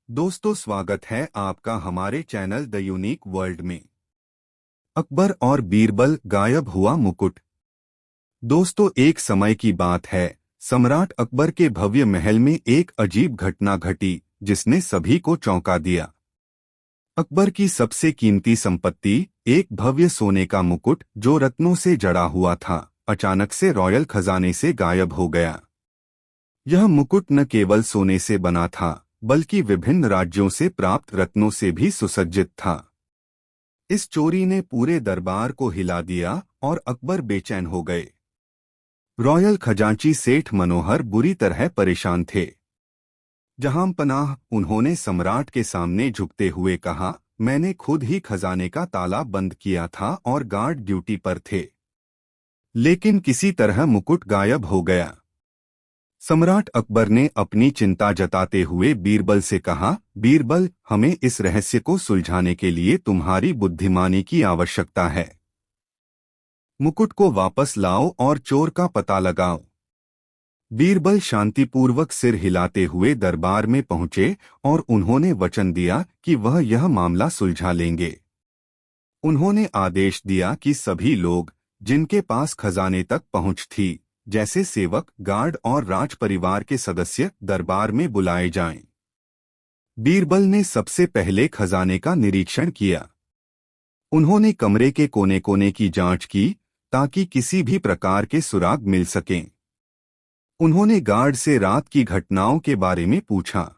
दोस्तों, स्वागत है आपका हमारे चैनल द यूनिक वर्ल्ड में। अकबर और बीरबल, गायब हुआ मुकुट। दोस्तों, एक समय की बात है। सम्राट अकबर के भव्य महल में एक अजीब घटना घटी जिसने सभी को चौंका दिया। अकबर की सबसे कीमती संपत्ति, एक भव्य सोने का मुकुट जो रत्नों से जड़ा हुआ था, अचानक से रॉयल खजाने से गायब हो गया। यह मुकुट न केवल सोने से बना था, बल्कि विभिन्न राज्यों से प्राप्त रत्नों से भी सुसज्जित था। इस चोरी ने पूरे दरबार को हिला दिया और अकबर बेचैन हो गए। रॉयल खजांची सेठ मनोहर बुरी तरह परेशान थे। जहांपनाह, उन्होंने सम्राट के सामने झुकते हुए कहा, मैंने खुद ही खजाने का ताला बंद किया था और गार्ड ड्यूटी पर थे, लेकिन किसी तरह मुकुट गायब हो गया। सम्राट अकबर ने अपनी चिंता जताते हुए बीरबल से कहा, बीरबल, हमें इस रहस्य को सुलझाने के लिए तुम्हारी बुद्धिमानी की आवश्यकता है। मुकुट को वापस लाओ और चोर का पता लगाओ। बीरबल शांतिपूर्वक सिर हिलाते हुए दरबार में पहुंचे और उन्होंने वचन दिया कि वह यह मामला सुलझा लेंगे। उन्होंने आदेश दिया कि सभी लोग जिनके पास खजाने तक पहुंच थी, जैसे सेवक, गार्ड और राज परिवार के सदस्य, दरबार में बुलाए जाएं। बीरबल ने सबसे पहले खजाने का निरीक्षण किया। उन्होंने कमरे के कोने कोने की जांच की ताकि किसी भी प्रकार के सुराग मिल सकें। उन्होंने गार्ड से रात की घटनाओं के बारे में पूछा।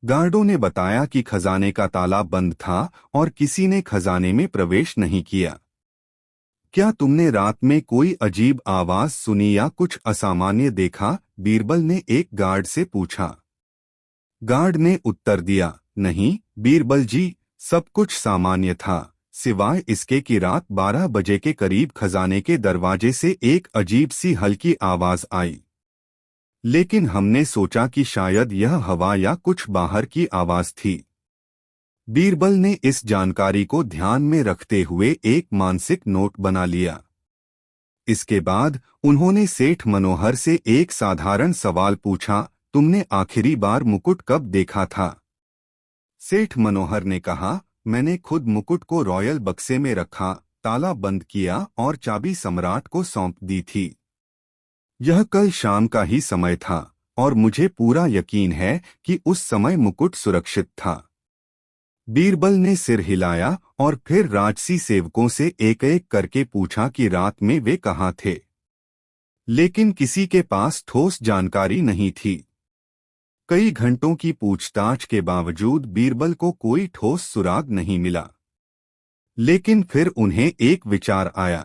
गार्डों ने बताया कि खजाने का ताला बंद था और किसी ने खजाने में प्रवेश नहीं किया। क्या तुमने रात में कोई अजीब आवाज सुनी या कुछ असामान्य देखा? बीरबल ने एक गार्ड से पूछा। गार्ड ने उत्तर दिया, नहीं बीरबल जी, सब कुछ सामान्य था, सिवाय इसके कि रात 12 बजे के करीब खजाने के दरवाजे से एक अजीब सी हल्की आवाज आई। लेकिन हमने सोचा कि शायद यह हवा या कुछ बाहर की आवाज थी। बीरबल ने इस जानकारी को ध्यान में रखते हुए एक मानसिक नोट बना लिया। इसके बाद उन्होंने सेठ मनोहर से एक साधारण सवाल पूछा, तुमने आखिरी बार मुकुट कब देखा था? सेठ मनोहर ने कहा, मैंने खुद मुकुट को रॉयल बक्से में रखा, ताला बंद किया और चाबी सम्राट को सौंप दी थी। यह कल शाम का ही समय था और मुझे पूरा यकीन है कि उस समय मुकुट सुरक्षित था। बीरबल ने सिर हिलाया और फिर राजसी सेवकों से एक एक करके पूछा कि रात में वे कहाँ थे, लेकिन किसी के पास ठोस जानकारी नहीं थी। कई घंटों की पूछताछ के बावजूद बीरबल को कोई ठोस सुराग नहीं मिला। लेकिन फिर उन्हें एक विचार आया।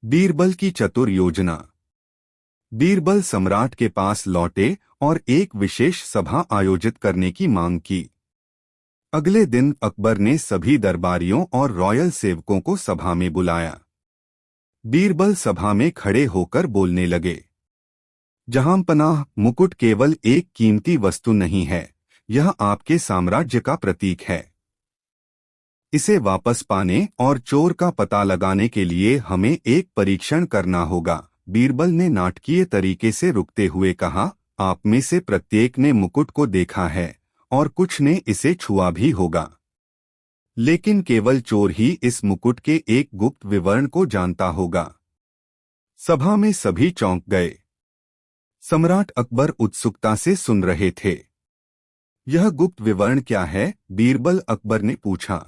बीरबल की चतुर योजना। बीरबल सम्राट के पास लौटे और एक विशेष सभा आयोजित करने की मांग की। अगले दिन अकबर ने सभी दरबारियों और रॉयल सेवकों को सभा में बुलाया। बीरबल सभा में खड़े होकर बोलने लगे, जहांपनाह, मुकुट केवल एक कीमती वस्तु नहीं है, यह आपके साम्राज्य का प्रतीक है। इसे वापस पाने और चोर का पता लगाने के लिए हमें एक परीक्षण करना होगा। बीरबल ने नाटकीय तरीके से रुकते हुए कहा, आप में से प्रत्येक ने मुकुट को देखा है और कुछ ने इसे छुआ भी होगा, लेकिन केवल चोर ही इस मुकुट के एक गुप्त विवरण को जानता होगा। सभा में सभी चौंक गए। सम्राट अकबर उत्सुकता से सुन रहे थे। यह गुप्त विवरण क्या है? बीरबल अकबर ने पूछा।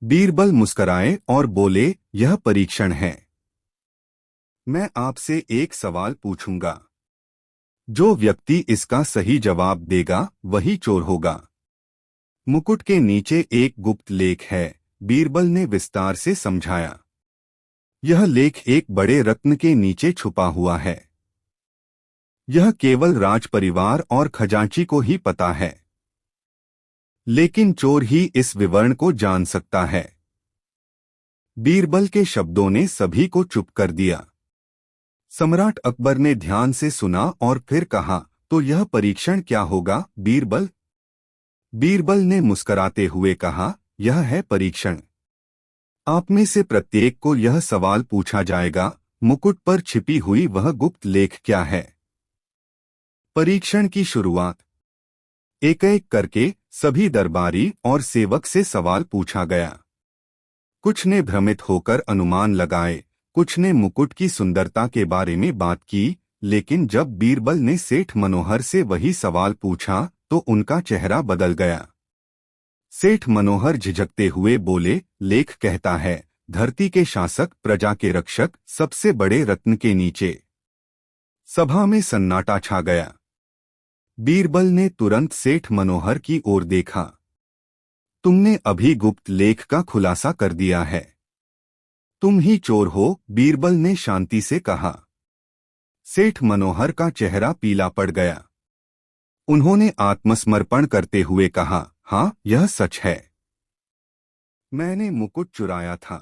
बीरबल मुस्कराए और बोले, यह परीक्षण है। मैं आपसे एक सवाल पूछूंगा। जो व्यक्ति इसका सही जवाब देगा वही चोर होगा। मुकुट के नीचे एक गुप्त लेख है, बीरबल ने विस्तार से समझाया। यह लेख एक बड़े रत्न के नीचे छुपा हुआ है। यह केवल राज परिवार और खजांची को ही पता है, लेकिन चोर ही इस विवरण को जान सकता है। बीरबल के शब्दों ने सभी को चुप कर दिया। सम्राट अकबर ने ध्यान से सुना और फिर कहा, तो यह परीक्षण क्या होगा बीरबल? बीरबल ने मुस्कराते हुए कहा, यह है परीक्षण। आप में से प्रत्येक को यह सवाल पूछा जाएगा, मुकुट पर छिपी हुई वह गुप्त लेख क्या है? परीक्षण की शुरुआत। एक एक करके सभी दरबारी और सेवक से सवाल पूछा गया। कुछ ने भ्रमित होकर अनुमान लगाए, कुछ ने मुकुट की सुंदरता के बारे में बात की, लेकिन जब बीरबल ने सेठ मनोहर से वही सवाल पूछा तो उनका चेहरा बदल गया। सेठ मनोहर झिझकते हुए बोले, लेख कहता है, धरती के शासक, प्रजा के रक्षक, सबसे बड़े रत्न के नीचे। सभा में सन्नाटा छा गया। बीरबल ने तुरंत सेठ मनोहर की ओर देखा। तुमने अभी गुप्त लेख का खुलासा कर दिया है। तुम ही चोर हो, बीरबल ने शांति से कहा। सेठ मनोहर का चेहरा पीला पड़ गया। उन्होंने आत्मसमर्पण करते हुए कहा, हाँ, यह सच है। मैंने मुकुट चुराया था।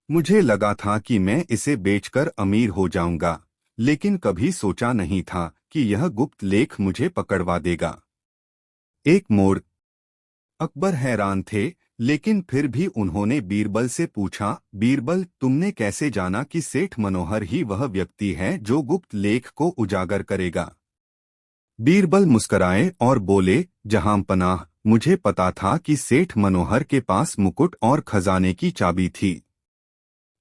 मुझे लगा था कि मैं इसे बेचकर अमीर हो जाऊंगा, लेकिन कभी सोचा नहीं था कि यह गुप्त लेख मुझे पकड़वा देगा। एक मोड़। अकबर हैरान थे, लेकिन फिर भी उन्होंने बीरबल से पूछा, बीरबल, तुमने कैसे जाना कि सेठ मनोहर ही वह व्यक्ति है जो गुप्त लेख को उजागर करेगा? बीरबल मुस्कराए और बोले, जहांपनाह, मुझे पता था कि सेठ मनोहर के पास मुकुट और खजाने की चाबी थी।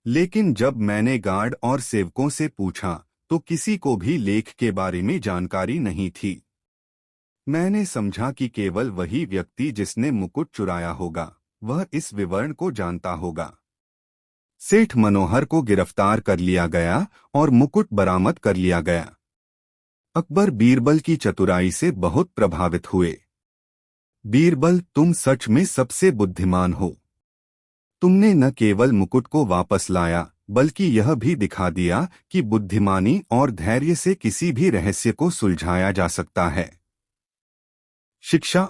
लेकिन जब मैंने गार्ड और सेवकों से पूछा तो किसी को भी लेख के बारे में जानकारी नहीं थी। मैंने समझा कि केवल वही व्यक्ति जिसने मुकुट चुराया होगा, वह इस विवरण को जानता होगा। सेठ मनोहर को गिरफ्तार कर लिया गया और मुकुट बरामद कर लिया गया। अकबर बीरबल की चतुराई से बहुत प्रभावित हुए। बीरबल, तुम सच में सबसे बुद्धिमान हो। तुमने न केवल मुकुट को वापस लाया, बल्कि यह भी दिखा दिया कि बुद्धिमानी और धैर्य से किसी भी रहस्य को सुलझाया जा सकता है। शिक्षा।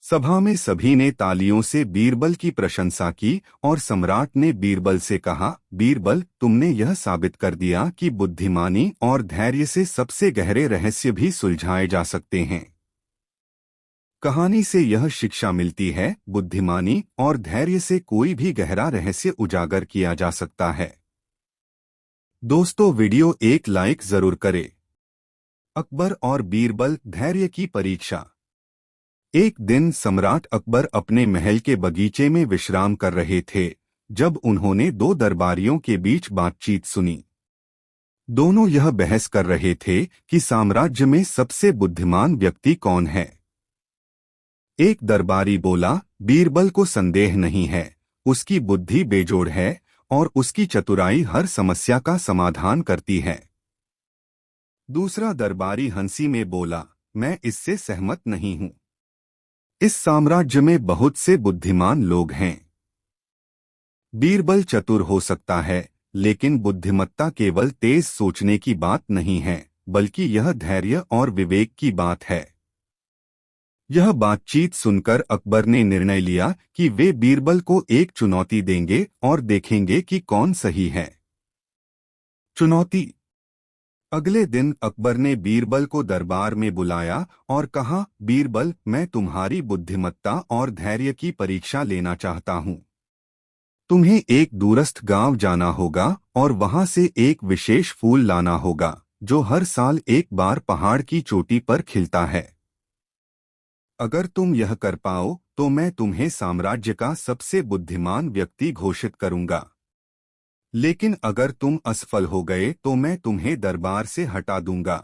सभा में सभी ने तालियों से बीरबल की प्रशंसा की और सम्राट ने बीरबल से कहा, बीरबल, तुमने यह साबित कर दिया कि बुद्धिमानी और धैर्य से सबसे गहरे रहस्य भी सुलझाए जा सकते हैं। कहानी से यह शिक्षा मिलती है, बुद्धिमानी और धैर्य से कोई भी गहरा रहस्य उजागर किया जा सकता है। दोस्तों, वीडियो एक लाइक जरूर करें। अकबर और बीरबल, धैर्य की परीक्षा। एक दिन सम्राट अकबर अपने महल के बगीचे में विश्राम कर रहे थे जब उन्होंने दो दरबारियों के बीच बातचीत सुनी। दोनों यह बहस कर रहे थे कि साम्राज्य में सबसे बुद्धिमान व्यक्ति कौन है। एक दरबारी बोला, बीरबल को संदेह नहीं है, उसकी बुद्धि बेजोड़ है और उसकी चतुराई हर समस्या का समाधान करती है। दूसरा दरबारी हंसी में बोला, मैं इससे सहमत नहीं हूं। इस साम्राज्य में बहुत से बुद्धिमान लोग हैं। बीरबल चतुर हो सकता है, लेकिन बुद्धिमत्ता केवल तेज सोचने की बात नहीं है, बल्कि यह धैर्य और विवेक की बात है। यह बातचीत सुनकर अकबर ने निर्णय लिया कि वे बीरबल को एक चुनौती देंगे और देखेंगे कि कौन सही है। चुनौती। अगले दिन अकबर ने बीरबल को दरबार में बुलाया और कहा, बीरबल, मैं तुम्हारी बुद्धिमत्ता और धैर्य की परीक्षा लेना चाहता हूं। तुम्हें एक दूरस्थ गांव जाना होगा और वहां से एक विशेष फूल लाना होगा जो हर साल एक बार पहाड़ की चोटी पर खिलता है। अगर तुम यह कर पाओ तो मैं तुम्हें साम्राज्य का सबसे बुद्धिमान व्यक्ति घोषित करूंगा। लेकिन अगर तुम असफल हो गए तो मैं तुम्हें दरबार से हटा दूंगा।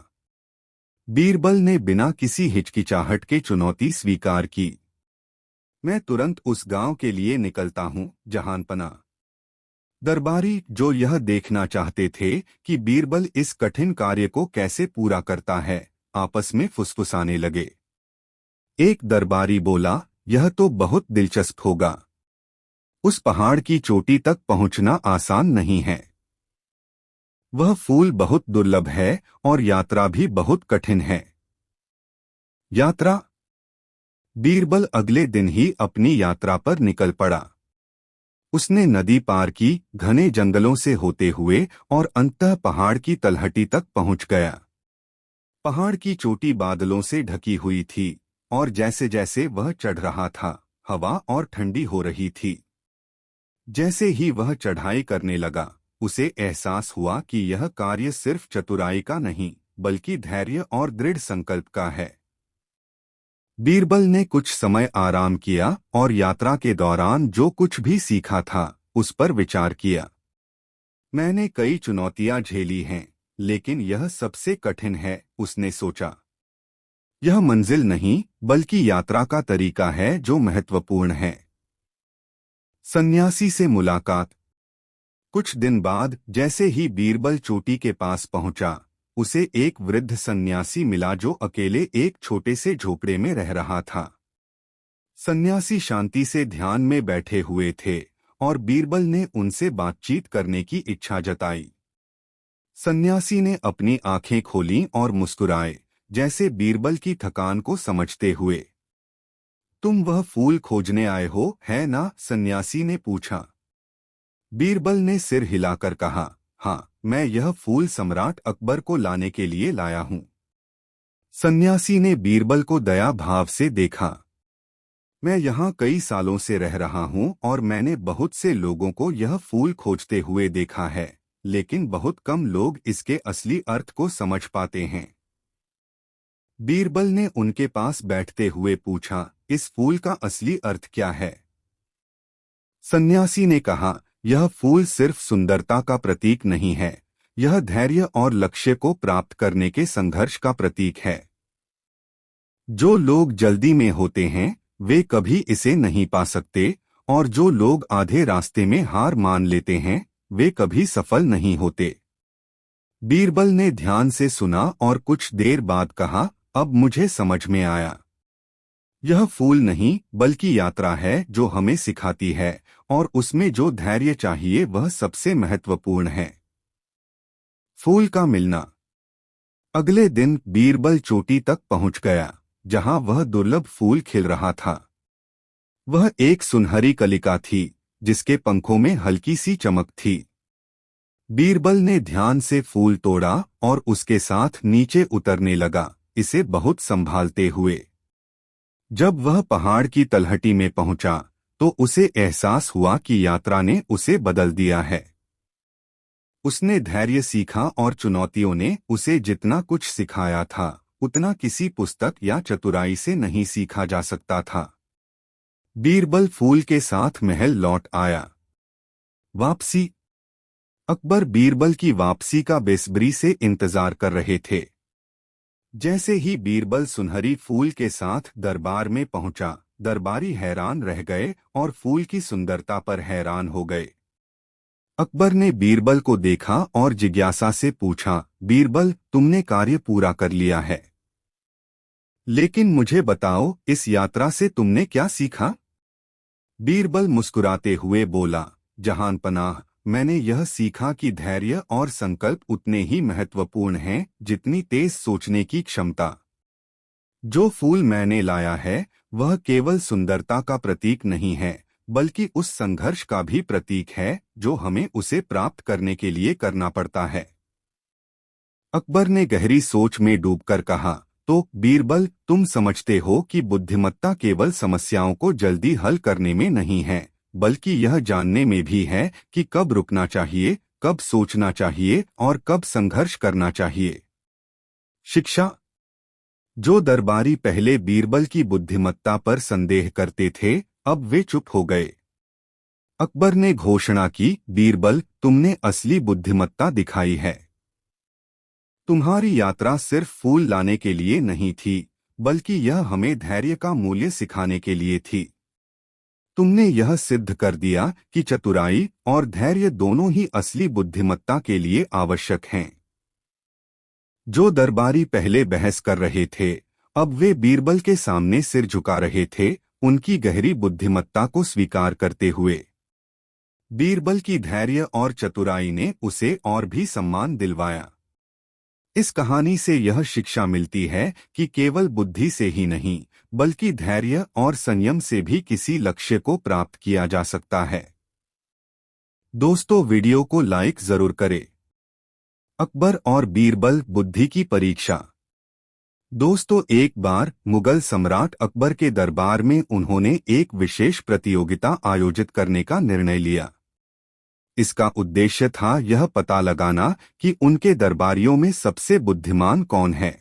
बीरबल ने बिना किसी हिचकिचाहट के चुनौती स्वीकार की। मैं तुरंत उस गांव के लिए निकलता हूं, जहांपना। दरबारी, जो यह देखना चाहते थे कि बीरबल इस कठिन कार्य को कैसे पूरा करता है, आपस में फुसफुसाने लगे। एक दरबारी बोला, यह तो बहुत दिलचस्प होगा। उस पहाड़ की चोटी तक पहुंचना आसान नहीं है। वह फूल बहुत दुर्लभ है और यात्रा भी बहुत कठिन है। यात्रा। बीरबल अगले दिन ही अपनी यात्रा पर निकल पड़ा। उसने नदी पार की, घने जंगलों से होते हुए और अंततः पहाड़ की तलहटी तक पहुंच गया। पहाड़ की चोटी बादलों से ढकी हुई थी और जैसे जैसे वह चढ़ रहा था, हवा और ठंडी हो रही थी। जैसे ही वह चढ़ाई करने लगा, उसे एहसास हुआ कि यह कार्य सिर्फ चतुराई का नहीं, बल्कि धैर्य और दृढ़ संकल्प का है। बीरबल ने कुछ समय आराम किया और यात्रा के दौरान जो कुछ भी सीखा था उस पर विचार किया। मैंने कई चुनौतियां झेली हैं, लेकिन यह सबसे कठिन है, उसने सोचा। यह मंजिल नहीं, बल्कि यात्रा का तरीका है जो महत्वपूर्ण है। सन्यासी से मुलाकात। कुछ दिन बाद जैसे ही बीरबल चोटी के पास पहुंचा, उसे एक वृद्ध सन्यासी मिला जो अकेले एक छोटे से झोपड़े में रह रहा था। सन्यासी शांति से ध्यान में बैठे हुए थे और बीरबल ने उनसे बातचीत करने की इच्छा जताई। सन्यासी ने अपनी आंखें खोलीं और मुस्कुराए, जैसे बीरबल की थकान को समझते हुए। तुम वह फूल खोजने आए हो, है ना? सन्यासी ने पूछा। बीरबल ने सिर हिलाकर कहा, हाँ, मैं यह फूल सम्राट अकबर को लाने के लिए लाया हूँ। सन्यासी ने बीरबल को दया भाव से देखा। मैं यहाँ कई सालों से रह रहा हूँ और मैंने बहुत से लोगों को यह फूल खोजते हुए देखा है, लेकिन बहुत कम लोग इसके असली अर्थ को समझ पाते हैं। बीरबल ने उनके पास बैठते हुए पूछा, इस फूल का असली अर्थ क्या है? सन्यासी ने कहा, यह फूल सिर्फ सुंदरता का प्रतीक नहीं है, यह धैर्य और लक्ष्य को प्राप्त करने के संघर्ष का प्रतीक है। जो लोग जल्दी में होते हैं वे कभी इसे नहीं पा सकते, और जो लोग आधे रास्ते में हार मान लेते हैं वे कभी सफल नहीं होते। बीरबल ने ध्यान से सुना और कुछ देर बाद कहा, अब मुझे समझ में आया। यह फूल नहीं बल्कि यात्रा है जो हमें सिखाती है, और उसमें जो धैर्य चाहिए वह सबसे महत्वपूर्ण है। फूल का मिलना। अगले दिन बीरबल चोटी तक पहुंच गया, जहां वह दुर्लभ फूल खिल रहा था। वह एक सुनहरी कलिका थी जिसके पंखों में हल्की सी चमक थी। बीरबल ने ध्यान से फूल तोड़ा और उसके साथ नीचे उतरने लगा, इसे बहुत संभालते हुए। जब वह पहाड़ की तलहटी में पहुंचा तो उसे एहसास हुआ कि यात्रा ने उसे बदल दिया है। उसने धैर्य सीखा और चुनौतियों ने उसे जितना कुछ सिखाया था उतना किसी पुस्तक या चतुराई से नहीं सीखा जा सकता था। बीरबल फूल के साथ महल लौट आया। वापसी। अकबर बीरबल की वापसी का बेसब्री से इंतजार कर रहे थे। जैसे ही बीरबल सुनहरी फूल के साथ दरबार में पहुंचा, दरबारी हैरान रह गए और फूल की सुंदरता पर हैरान हो गए। अकबर ने बीरबल को देखा और जिज्ञासा से पूछा, बीरबल, तुमने कार्य पूरा कर लिया है, लेकिन मुझे बताओ, इस यात्रा से तुमने क्या सीखा? बीरबल मुस्कुराते हुए बोला, जहानपनाह, मैंने यह सीखा कि धैर्य और संकल्प उतने ही महत्वपूर्ण हैं जितनी तेज सोचने की क्षमता। जो फूल मैंने लाया है वह केवल सुंदरता का प्रतीक नहीं है, बल्कि उस संघर्ष का भी प्रतीक है जो हमें उसे प्राप्त करने के लिए करना पड़ता है। अकबर ने गहरी सोच में डूबकर कहा, तो बीरबल, तुम समझते हो कि बुद्धिमत्ता केवल समस्याओं को जल्दी हल करने में नहीं है, बल्कि यह जानने में भी है कि कब रुकना चाहिए, कब सोचना चाहिए और कब संघर्ष करना चाहिए। शिक्षा। जो दरबारी पहले बीरबल की बुद्धिमत्ता पर संदेह करते थे, अब वे चुप हो गए। अकबर ने घोषणा की, बीरबल, तुमने असली बुद्धिमत्ता दिखाई है। तुम्हारी यात्रा सिर्फ फूल लाने के लिए नहीं थी, बल्कि यह हमें धैर्य का मूल्य सिखाने के लिए थी। तुमने यह सिद्ध कर दिया कि चतुराई और धैर्य दोनों ही असली बुद्धिमत्ता के लिए आवश्यक हैं। जो दरबारी पहले बहस कर रहे थे, अब वे बीरबल के सामने सिर झुका रहे थे, उनकी गहरी बुद्धिमत्ता को स्वीकार करते हुए। बीरबल की धैर्य और चतुराई ने उसे और भी सम्मान दिलवाया। इस कहानी से यह शिक्षा मिलती है कि केवल बुद्धि से ही नहीं, बल्कि धैर्य और संयम से भी किसी लक्ष्य को प्राप्त किया जा सकता है। दोस्तों, वीडियो को लाइक जरूर करें। अकबर और बीरबल, बुद्धि की परीक्षा। दोस्तों, एक बार मुगल सम्राट अकबर के दरबार में उन्होंने एक विशेष प्रतियोगिता आयोजित करने का निर्णय लिया। इसका उद्देश्य था यह पता लगाना कि उनके दरबारियों में सबसे बुद्धिमान कौन है।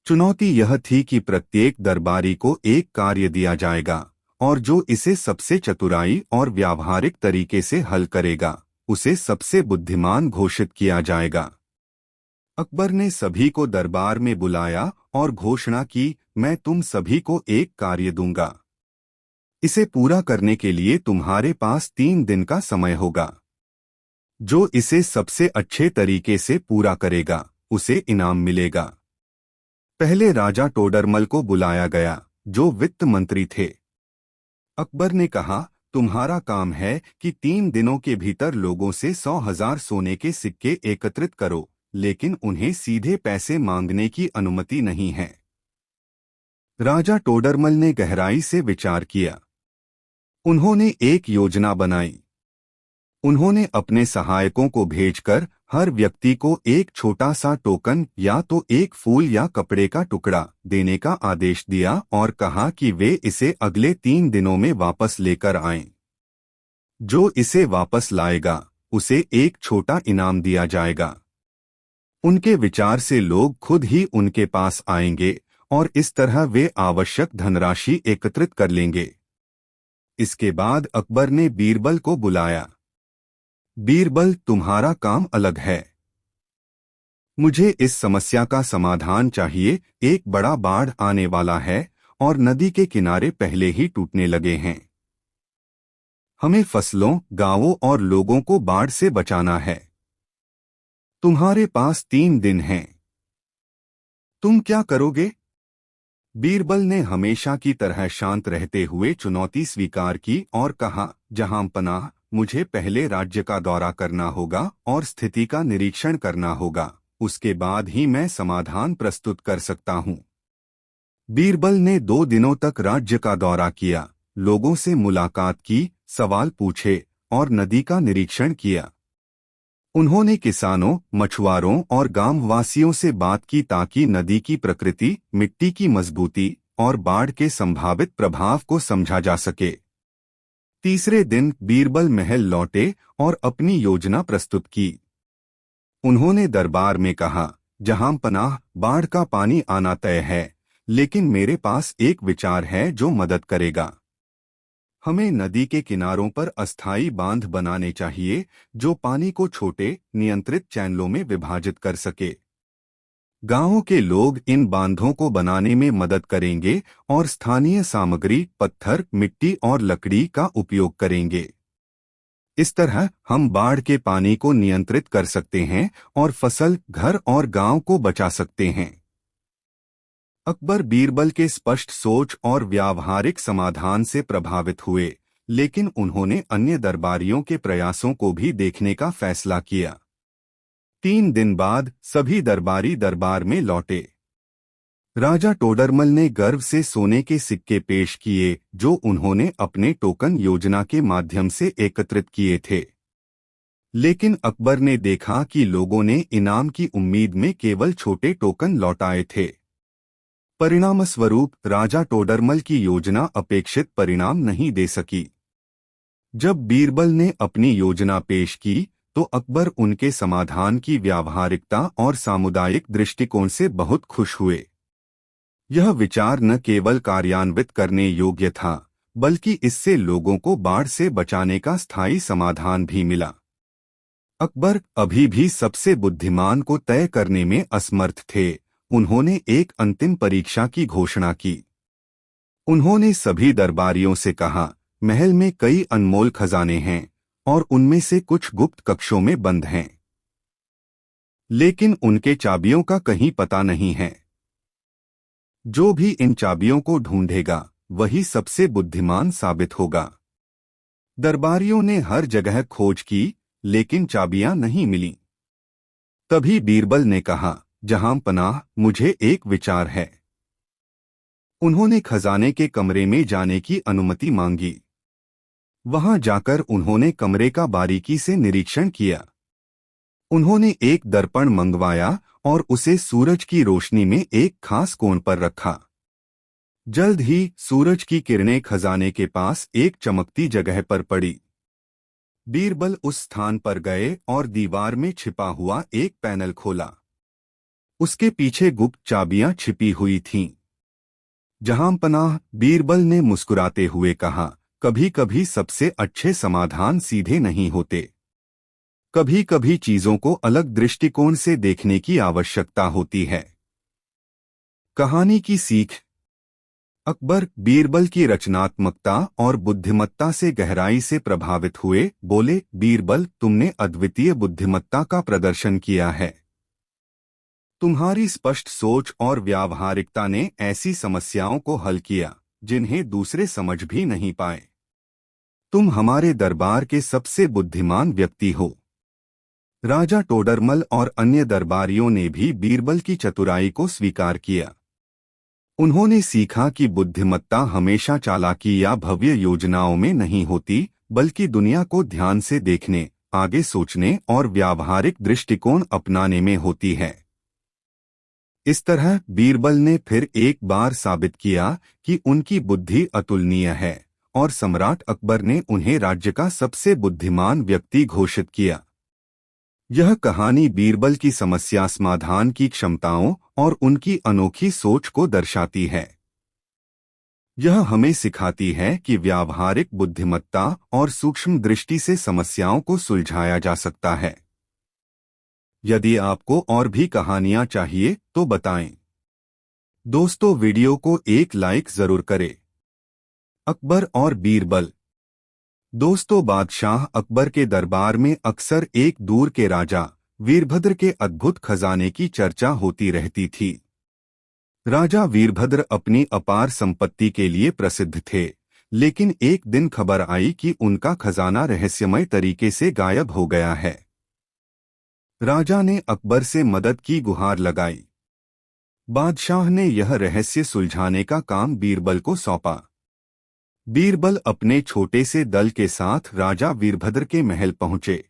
चुनौती यह थी कि प्रत्येक दरबारी को एक कार्य दिया जाएगा और जो इसे सबसे चतुराई और व्यावहारिक तरीके से हल करेगा उसे सबसे बुद्धिमान घोषित किया जाएगा। अकबर ने सभी को दरबार में बुलाया और घोषणा की, मैं तुम सभी को एक कार्य दूंगा। इसे पूरा करने के लिए तुम्हारे पास 3 दिन का समय होगा। जो इसे सबसे अच्छे तरीके से पूरा करेगा उसे इनाम मिलेगा। पहले राजा टोडरमल को बुलाया गया, जो वित्त मंत्री थे। अकबर ने कहा, तुम्हारा काम है कि 3 दिनों के भीतर लोगों से 100,000 सोने के सिक्के एकत्रित करो, लेकिन उन्हें सीधे पैसे मांगने की अनुमति नहीं है। राजा टोडरमल ने गहराई से विचार किया। उन्होंने एक योजना बनाई। उन्होंने अपने सहायकों को भेजकर हर व्यक्ति को एक छोटा सा टोकन या तो एक फूल या कपड़े का टुकड़ा देने का आदेश दिया और कहा कि वे इसे अगले 3 दिनों में वापस लेकर आएं। जो इसे वापस लाएगा उसे एक छोटा इनाम दिया जाएगा। उनके विचार से लोग खुद ही उनके पास आएंगे और इस तरह वे आवश्यक धनराशि एकत्रित कर लेंगे। इसके बाद अकबर ने बीरबल को बुलाया। बीरबल, तुम्हारा काम अलग है। मुझे इस समस्या का समाधान चाहिए। एक बड़ा बाढ़ आने वाला है और नदी के किनारे पहले ही टूटने लगे हैं। हमें फसलों, गांवों और लोगों को बाढ़ से बचाना है। तुम्हारे पास 3 दिन हैं। तुम क्या करोगे? बीरबल ने हमेशा की तरह शांत रहते हुए चुनौती स्वीकार की और कहा, जहांपनाह, मुझे पहले राज्य का दौरा करना होगा और स्थिति का निरीक्षण करना होगा। उसके बाद ही मैं समाधान प्रस्तुत कर सकता हूँ। बीरबल ने 2 दिनों तक राज्य का दौरा किया, लोगों से मुलाकात की, सवाल पूछे और नदी का निरीक्षण किया। उन्होंने किसानों, मछुआरों और गांववासियों से बात की ताकि नदी की प्रकृति, मिट्टी की मजबूती और बाढ़ के संभावित प्रभाव को समझा जा सके। तीसरे दिन बीरबल महल लौटे और अपनी योजना प्रस्तुत की। उन्होंने दरबार में कहा, जहांपनाह, बाढ़ का पानी आना तय है, लेकिन मेरे पास एक विचार है जो मदद करेगा। हमें नदी के किनारों पर अस्थायी बांध बनाने चाहिए जो पानी को छोटे, नियंत्रित चैनलों में विभाजित कर सके। गांवों के लोग इन बांधों को बनाने में मदद करेंगे और स्थानीय सामग्री, पत्थर, मिट्टी और लकड़ी का उपयोग करेंगे। इस तरह हम बाढ़ के पानी को नियंत्रित कर सकते हैं और फसल, घर और गांव को बचा सकते हैं। अकबर बीरबल के स्पष्ट सोच और व्यावहारिक समाधान से प्रभावित हुए, लेकिन उन्होंने अन्य दरबारियों के प्रयासों को भी देखने का फैसला किया। 3 दिन बाद सभी दरबारी दरबार में लौटे। राजा टोडरमल ने गर्व से सोने के सिक्के पेश किए जो उन्होंने अपने टोकन योजना के माध्यम से एकत्रित किए थे। लेकिन अकबर ने देखा कि लोगों ने इनाम की उम्मीद में केवल छोटे टोकन लौटाए थे। परिणामस्वरूप राजा टोडरमल की योजना अपेक्षित परिणाम नहीं दे सकी। जब बीरबल ने अपनी योजना पेश की तो अकबर उनके समाधान की व्यावहारिकता और सामुदायिक दृष्टिकोण से बहुत खुश हुए। यह विचार न केवल कार्यान्वित करने योग्य था, बल्कि इससे लोगों को बाढ़ से बचाने का स्थायी समाधान भी मिला। अकबर अभी भी सबसे बुद्धिमान को तय करने में असमर्थ थे। उन्होंने एक अंतिम परीक्षा की घोषणा की। उन्होंने सभी दरबारियों से कहा, महल में कई अनमोल खजाने हैं और उनमें से कुछ गुप्त कक्षों में बंद हैं, लेकिन उनके चाबियों का कहीं पता नहीं है। जो भी इन चाबियों को ढूंढेगा वही सबसे बुद्धिमान साबित होगा। दरबारियों ने हर जगह खोज की, लेकिन चाबियां नहीं मिलीं। तभी बीरबल ने कहा, जहांपनाह, मुझे एक विचार है। उन्होंने खजाने के कमरे में जाने की अनुमति मांगी। वहां जाकर उन्होंने कमरे का बारीकी से निरीक्षण किया। उन्होंने एक दर्पण मंगवाया और उसे सूरज की रोशनी में एक खास कोण पर रखा। जल्द ही सूरज की किरणें खजाने के पास एक चमकती जगह पर पड़ी। बीरबल उस स्थान पर गए और दीवार में छिपा हुआ एक पैनल खोला। उसके पीछे गुप्त चाबियां छिपी हुई थीं। जहांपनाह, बीरबल ने मुस्कुराते हुए कहा, कभी कभी सबसे अच्छे समाधान सीधे नहीं होते। कभी कभी चीजों को अलग दृष्टिकोण से देखने की आवश्यकता होती है। कहानी की सीख। अकबर बीरबल की रचनात्मकता और बुद्धिमत्ता से गहराई से प्रभावित हुए। बोले, बीरबल, तुमने अद्वितीय बुद्धिमत्ता का प्रदर्शन किया है। तुम्हारी स्पष्ट सोच और व्यावहारिकता ने ऐसी समस्याओं को हल किया जिन्हें दूसरे समझ भी नहीं पाए। तुम हमारे दरबार के सबसे बुद्धिमान व्यक्ति हो। राजा टोडरमल और अन्य दरबारियों ने भी बीरबल की चतुराई को स्वीकार किया। उन्होंने सीखा कि बुद्धिमत्ता हमेशा चालाकी या भव्य योजनाओं में नहीं होती, बल्कि दुनिया को ध्यान से देखने, आगे सोचने और व्यावहारिक दृष्टिकोण अपनाने में होती है। इस तरह बीरबल ने फिर एक बार साबित किया कि उनकी बुद्धि अतुलनीय है और सम्राट अकबर ने उन्हें राज्य का सबसे बुद्धिमान व्यक्ति घोषित किया। यह कहानी बीरबल की समस्या समाधान की क्षमताओं और उनकी अनोखी सोच को दर्शाती है। यह हमें सिखाती है कि व्यावहारिक बुद्धिमत्ता और सूक्ष्म दृष्टि से समस्याओं को सुलझाया जा सकता है। यदि आपको और भी कहानियां चाहिए तो बताएं। दोस्तों, वीडियो को एक लाइक जरूर करें। अकबर और बीरबल। दोस्तों, बादशाह अकबर के दरबार में अक्सर एक दूर के राजा वीरभद्र के अद्भुत खजाने की चर्चा होती रहती थी। राजा वीरभद्र अपनी अपार संपत्ति के लिए प्रसिद्ध थे, लेकिन एक दिन खबर आई कि उनका खजाना रहस्यमय तरीके से गायब हो गया है। राजा ने अकबर से मदद की गुहार लगाई। बादशाह ने यह रहस्य सुलझाने का काम बीरबल को सौंपा। बीरबल अपने छोटे से दल के साथ राजा वीरभद्र के महल पहुंचे।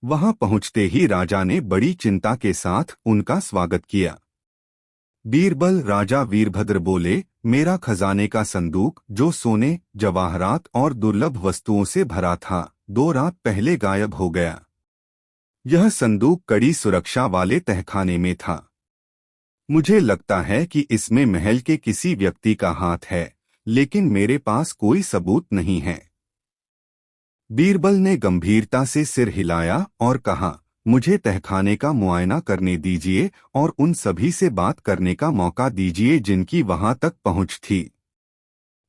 वहां पहुंचते ही राजा ने बड़ी चिंता के साथ उनका स्वागत किया। बीरबल, राजा वीरभद्र बोले, मेरा खजाने का संदूक, जो सोने, जवाहरात और दुर्लभ वस्तुओं से भरा था, 2 रात पहले गायब हो गया। यह संदूक कड़ी सुरक्षा वाले तहखाने में था। मुझे लगता है कि इसमें महल के किसी व्यक्ति का हाथ है, लेकिन मेरे पास कोई सबूत नहीं है। बीरबल ने गंभीरता से सिर हिलाया और कहा, मुझे तहखाने का मुआयना करने दीजिए और उन सभी से बात करने का मौका दीजिए जिनकी वहां तक पहुंच थी।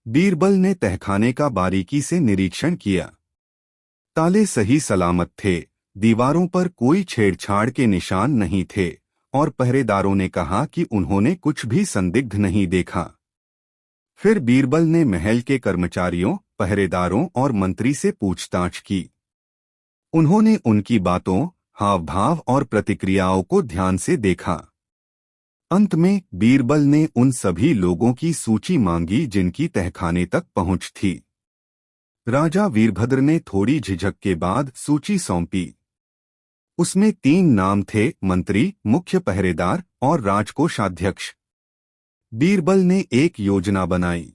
बीरबल ने तहखाने का बारीकी से निरीक्षण किया। ताले सही सलामत थे, दीवारों पर कोई छेड़छाड़ के निशान नहीं थे और पहरेदारों ने कहा कि उन्होंने कुछ भी संदिग्ध नहीं देखा। फिर बीरबल ने महल के कर्मचारियों, पहरेदारों और मंत्री से पूछताछ की। उन्होंने उनकी बातों, हाव-भाव और प्रतिक्रियाओं को ध्यान से देखा। अंत में बीरबल ने उन सभी लोगों की सूची मांगी जिनकी तहखाने तक पहुंच थी। राजा वीरभद्र ने थोड़ी झिझक के बाद सूची सौंपी। उसमें 3 नाम थे, मंत्री, मुख्य पहरेदार और राजकोषाध्यक्ष। बीरबल ने एक योजना बनाई।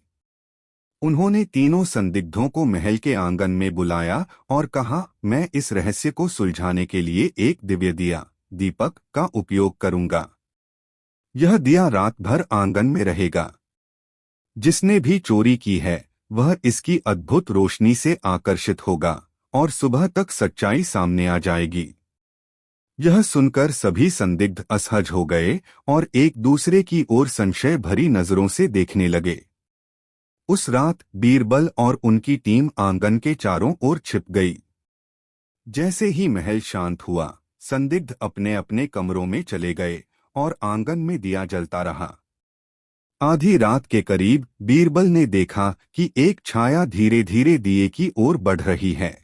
उन्होंने तीनों संदिग्धों को महल के आंगन में बुलाया और कहा, मैं इस रहस्य को सुलझाने के लिए एक दिव्य दिया, दीपक, का उपयोग करूंगा। यह दिया रात भर आंगन में रहेगा। जिसने भी चोरी की है वह इसकी अद्भुत रोशनी से आकर्षित होगा और सुबह तक सच्चाई सामने आ जाएगी। यह सुनकर सभी संदिग्ध असहज हो गए और एक दूसरे की ओर संशय भरी नजरों से देखने लगे। उस रात बीरबल और उनकी टीम आंगन के चारों ओर छिप गई। जैसे ही महल शांत हुआ, संदिग्ध अपने अपने कमरों में चले गए और आंगन में दिया जलता रहा। आधी रात के करीब बीरबल ने देखा कि एक छाया धीरे धीरे दिए की ओर बढ़ रही है।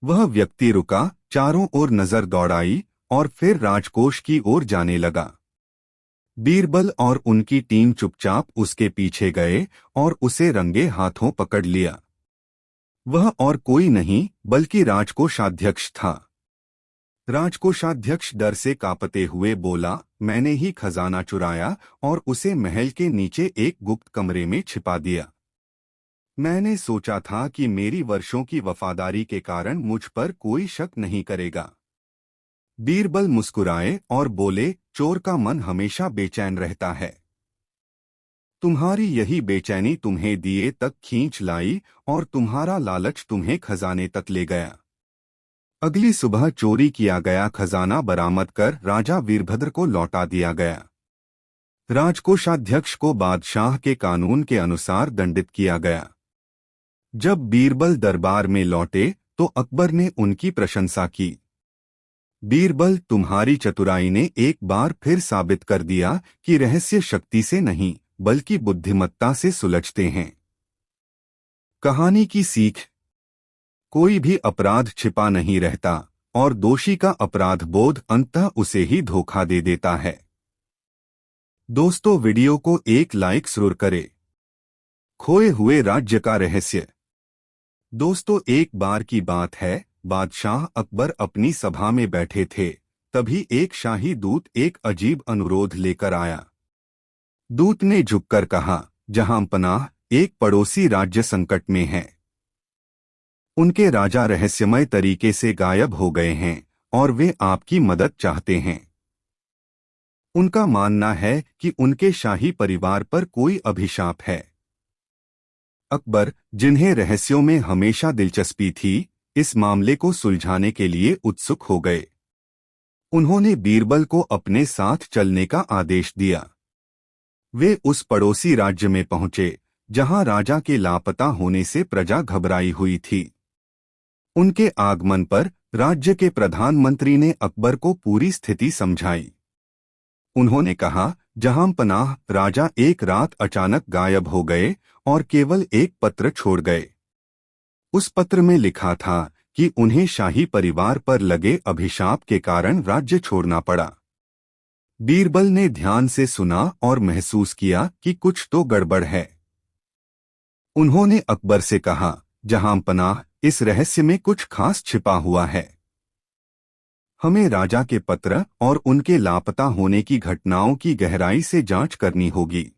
वह व्यक्ति रुका, चारों ओर नजर दौड़ाई और फिर राजकोष की ओर जाने लगा। बीरबल और उनकी टीम चुपचाप उसके पीछे गए और उसे रंगे हाथों पकड़ लिया। वह और कोई नहीं बल्कि राजकोषाध्यक्ष था। राजकोषाध्यक्ष डर से कांपते हुए बोला, मैंने ही खजाना चुराया और उसे महल के नीचे एक गुप्त कमरे में छिपा दिया। मैंने सोचा था कि मेरी वर्षों की वफादारी के कारण मुझ पर कोई शक नहीं करेगा। बीरबल मुस्कुराए और बोले, चोर का मन हमेशा बेचैन रहता है। तुम्हारी यही बेचैनी तुम्हें दिए तक खींच लाई और तुम्हारा लालच तुम्हें खजाने तक ले गया। अगली सुबह चोरी किया गया खजाना बरामद कर राजा वीरभद्र को लौटा दिया गया। राजकोषाध्यक्ष को बादशाह के कानून के अनुसार दंडित किया गया। जब बीरबल दरबार में लौटे तो अकबर ने उनकी प्रशंसा की। बीरबल, तुम्हारी चतुराई ने एक बार फिर साबित कर दिया कि रहस्य शक्ति से नहीं बल्कि बुद्धिमत्ता से सुलझते हैं। कहानी की सीख, कोई भी अपराध छिपा नहीं रहता और दोषी का अपराध बोध अंततः उसे ही धोखा दे देता है। दोस्तों, वीडियो को एक लाइक जरूर करें। खोए हुए राज्य का रहस्य। दोस्तों, एक बार की बात है, बादशाह अकबर अपनी सभा में बैठे थे। तभी एक शाही दूत एक अजीब अनुरोध लेकर आया। दूत ने झुककर कहा, जहांपनाह, एक पड़ोसी राज्य संकट में है। उनके राजा रहस्यमय तरीके से गायब हो गए हैं और वे आपकी मदद चाहते हैं। उनका मानना है कि उनके शाही परिवार पर कोई अभिशाप है। अकबर, जिन्हें रहस्यों में हमेशा दिलचस्पी थी, इस मामले को सुलझाने के लिए उत्सुक हो गए। उन्होंने बीरबल को अपने साथ चलने का आदेश दिया। वे उस पड़ोसी राज्य में पहुंचे जहां राजा के लापता होने से प्रजा घबराई हुई थी। उनके आगमन पर राज्य के प्रधानमंत्री ने अकबर को पूरी स्थिति समझाई। उन्होंने कहा, जहांपनाह, राजा एक रात अचानक गायब हो गए और केवल एक पत्र छोड़ गए। उस पत्र में लिखा था कि उन्हें शाही परिवार पर लगे अभिशाप के कारण राज्य छोड़ना पड़ा। बीरबल ने ध्यान से सुना और महसूस किया कि कुछ तो गड़बड़ है। उन्होंने अकबर से कहा, जहांपनाह, इस रहस्य में कुछ खास छिपा हुआ है। हमें राजा के पत्र और उनके लापता होने की घटनाओं की गहराई से जांच करनी होगी।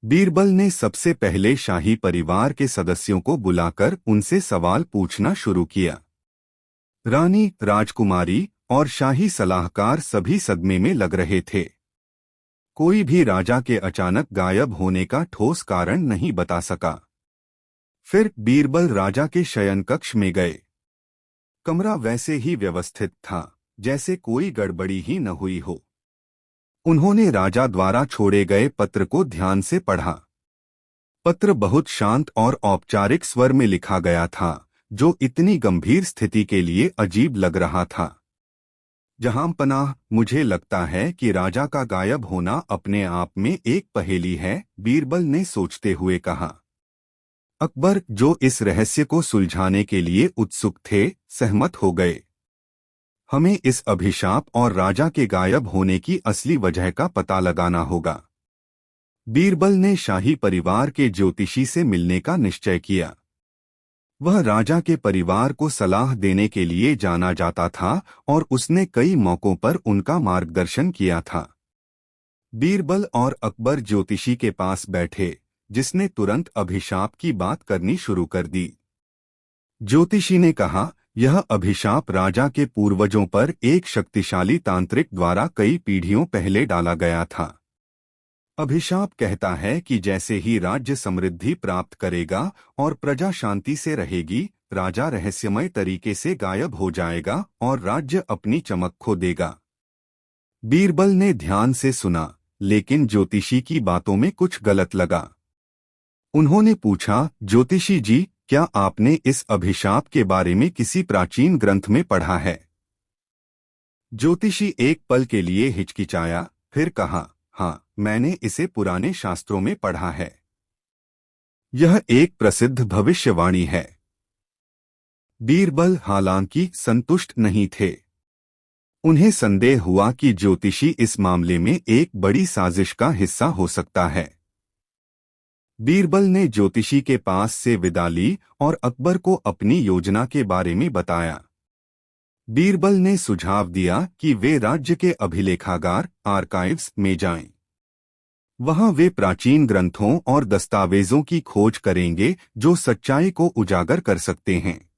बीरबल ने सबसे पहले शाही परिवार के सदस्यों को बुलाकर उनसे सवाल पूछना शुरू किया। रानी, राजकुमारी और शाही सलाहकार सभी सदमे में लग रहे थे। कोई भी राजा के अचानक गायब होने का ठोस कारण नहीं बता सका। फिर बीरबल राजा के शयन कक्ष में गए। कमरा वैसे ही व्यवस्थित था जैसे कोई गड़बड़ी ही न हुई हो। उन्होंने राजा द्वारा छोड़े गए पत्र को ध्यान से पढ़ा। पत्र बहुत शांत और औपचारिक स्वर में लिखा गया था, जो इतनी गंभीर स्थिति के लिए अजीब लग रहा था। जहांपनाह, मुझे लगता है कि राजा का गायब होना अपने आप में एक पहेली है, बीरबल ने सोचते हुए कहा। अकबर, जो इस रहस्य को सुलझाने के लिए उत्सुक थे, सहमत हो गए। हमें इस अभिशाप और राजा के गायब होने की असली वजह का पता लगाना होगा। बीरबल ने शाही परिवार के ज्योतिषी से मिलने का निश्चय किया। वह राजा के परिवार को सलाह देने के लिए जाना जाता था और उसने कई मौकों पर उनका मार्गदर्शन किया था। बीरबल और अकबर ज्योतिषी के पास बैठे, जिसने तुरंत अभिशाप की बात करनी शुरू कर दी। ज्योतिषी ने कहा, यह अभिशाप राजा के पूर्वजों पर एक शक्तिशाली तांत्रिक द्वारा कई पीढ़ियों पहले डाला गया था। अभिशाप कहता है कि जैसे ही राज्य समृद्धि प्राप्त करेगा और प्रजा शांति से रहेगी, राजा रहस्यमय तरीके से गायब हो जाएगा और राज्य अपनी चमक खो देगा। बीरबल ने ध्यान से सुना, लेकिन ज्योतिषी की बातों में कुछ गलत लगा। उन्होंने पूछा, ज्योतिषी जी, क्या आपने इस अभिशाप के बारे में किसी प्राचीन ग्रंथ में पढ़ा है? ज्योतिषी एक पल के लिए हिचकिचाया, फिर कहा, हाँ, मैंने इसे पुराने शास्त्रों में पढ़ा है। यह एक प्रसिद्ध भविष्यवाणी है। बीरबल हालांकि संतुष्ट नहीं थे। उन्हें संदेह हुआ कि ज्योतिषी इस मामले में एक बड़ी साजिश का हिस्सा हो सकता है। बीरबल ने ज्योतिषी के पास से विदा ली और अकबर को अपनी योजना के बारे में बताया। बीरबल ने सुझाव दिया कि वे राज्य के अभिलेखागार आर्काइव्स में जाएं। वहां वे प्राचीन ग्रंथों और दस्तावेजों की खोज करेंगे जो सच्चाई को उजागर कर सकते हैं।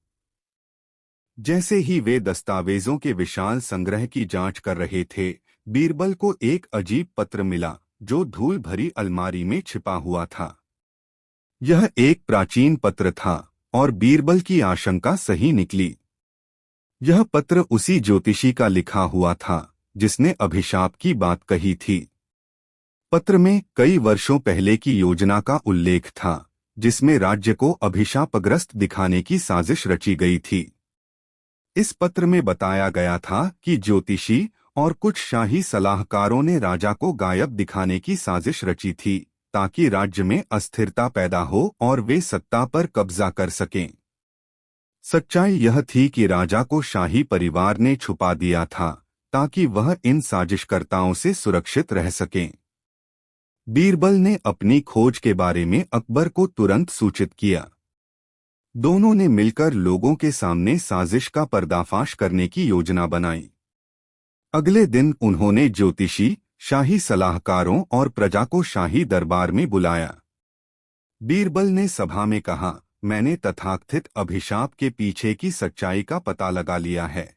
जैसे ही वे दस्तावेजों के विशाल संग्रह की जांच कर रहे थे, बीरबल को एक अजीब पत्र मिला जो धूल भरी अलमारी में छिपा हुआ था। यह एक प्राचीन पत्र था और बीरबल की आशंका सही निकली। यह पत्र उसी ज्योतिषी का लिखा हुआ था जिसने अभिशाप की बात कही थी। पत्र में कई वर्षों पहले की योजना का उल्लेख था जिसमें राज्य को अभिशापग्रस्त दिखाने की साजिश रची गई थी। इस पत्र में बताया गया था कि ज्योतिषी और कुछ शाही सलाहकारों ने राजा को गायब दिखाने की साजिश रची थी ताकि राज्य में अस्थिरता पैदा हो और वे सत्ता पर कब्जा कर सकें। सच्चाई यह थी कि राजा को शाही परिवार ने छुपा दिया था ताकि वह इन साजिशकर्ताओं से सुरक्षित रह सकें। बीरबल ने अपनी खोज के बारे में अकबर को तुरंत सूचित किया। दोनों ने मिलकर लोगों के सामने साजिश का पर्दाफाश करने की योजना बनाई। अगले दिन उन्होंने ज्योतिषी, शाही सलाहकारों और प्रजा को शाही दरबार में बुलाया। बीरबल ने सभा में कहा, मैंने तथाकथित अभिशाप के पीछे की सच्चाई का पता लगा लिया है।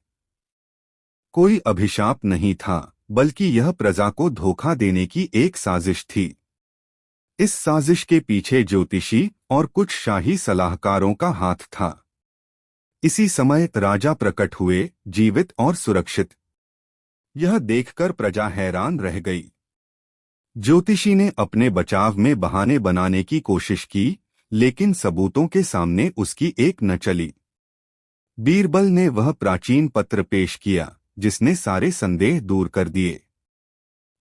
कोई अभिशाप नहीं था, बल्कि यह प्रजा को धोखा देने की एक साजिश थी। इस साजिश के पीछे ज्योतिषी और कुछ शाही सलाहकारों का हाथ था। इसी समय राजा प्रकट हुए, जीवित और सुरक्षित। यह देखकर प्रजा हैरान रह गई। ज्योतिषी ने अपने बचाव में बहाने बनाने की कोशिश की, लेकिन सबूतों के सामने उसकी एक न चली। बीरबल ने वह प्राचीन पत्र पेश किया जिसने सारे संदेह दूर कर दिए।